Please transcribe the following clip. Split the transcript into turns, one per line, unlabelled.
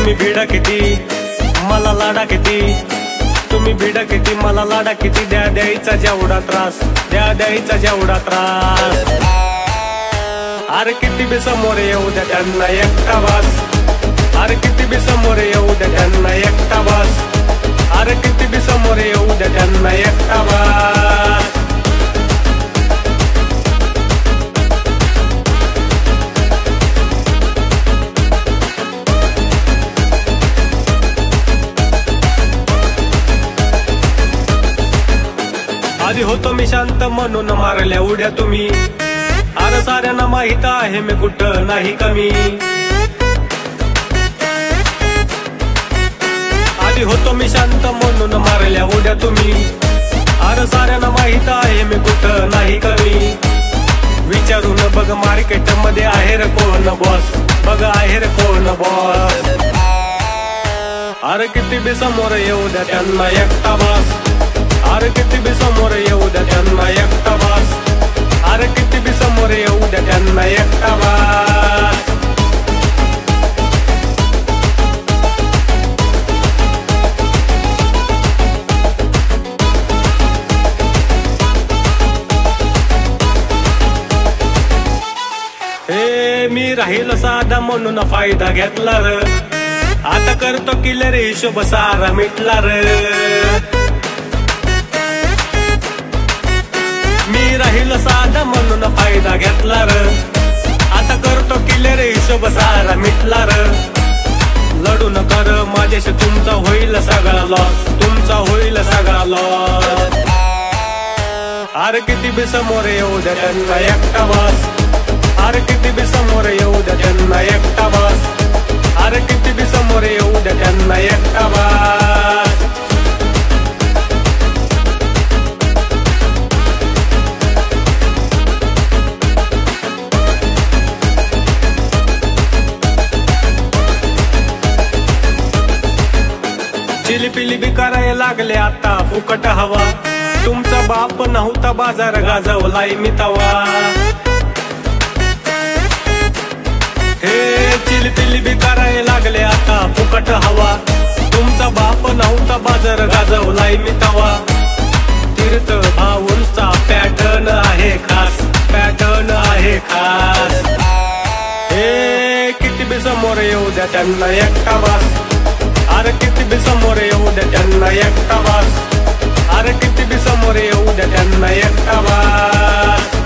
तुम्ही भिडा किती मला लाडा किती, तुम्ही भिडा किती मला लाडा किती, द्या द्यायचा जेवढा त्रास, द्या द्यायचा जेवढा त्रास। अरे किती बी समोर येऊ द्या त्यांना एकटा वास, अरे किती बी समोर येऊ द्या त्यांना एकटा वास, अरे किती बी समोर येऊ द्या त्यांना एकटा वास। आधी होतो मी शांत म्हणून मारल्या उड्या तुम्ही, अरे साऱ्यांना माहित आहे मी कुठं नाही कमी। आधी होतो मी शांत म्हणून मारल्या उड्या तुम्ही, अरे साऱ्यांना माहित आहे मी कुठं नाही कमी। विचारून बघ मार्केट मध्ये आहे रे कोण बॉस, बघ आहे रे कोण बॉस। अरे किती बी समोर येऊ द्या त्यांना एकटा बॉस, अरे किती बी समोर येऊ द्या त्यांना एकटा बॉस, अरे किती बी समोर येऊ द्या त्यांना एकटा बॉस। हे मी राहिलो साधा म्हणून फायदा घेतला र, आता करतो किलर हिशोब सारा मिटला र। मी राहिलो साधा म्हणून फायदा घेतला र, आता करतो किलर हिशोब सारा मिटला र। लढू नका र माझ्याशी तुमचा होईल सगळा लॉस, तुमचा होईल सगळा लॉस। अरे किती बी समोर येऊ द्या त्यांना एकटा बॉस, अरे किती बी समोर येऊ द्या त्यांना एकटा बॉस, अरे किती बी समोर येऊ द्या त्यांना एकटा बॉस। चिलीपिली बी करायला लागले आता फुकट हवा, तुमचा बाप नव्हता बाजार गाजवलाय मी तवा। हे चिलीपिली बी करायला लागले आता फुकट हवा, तुमचा बाप नव्हता बाजार गाजवलाय मी तवा। तीर्थ भाऊंचा पॅटर्न आहे खास, पॅटर्न आहे खास। हे किती बी समोर येऊ द्या त्यांना एकटा बॉस, अरे किती बी समोर येऊ द्या त्यांना एकटा बॉस, अरे किती बी समोर येऊ द्या त्यांना एकटा बॉस।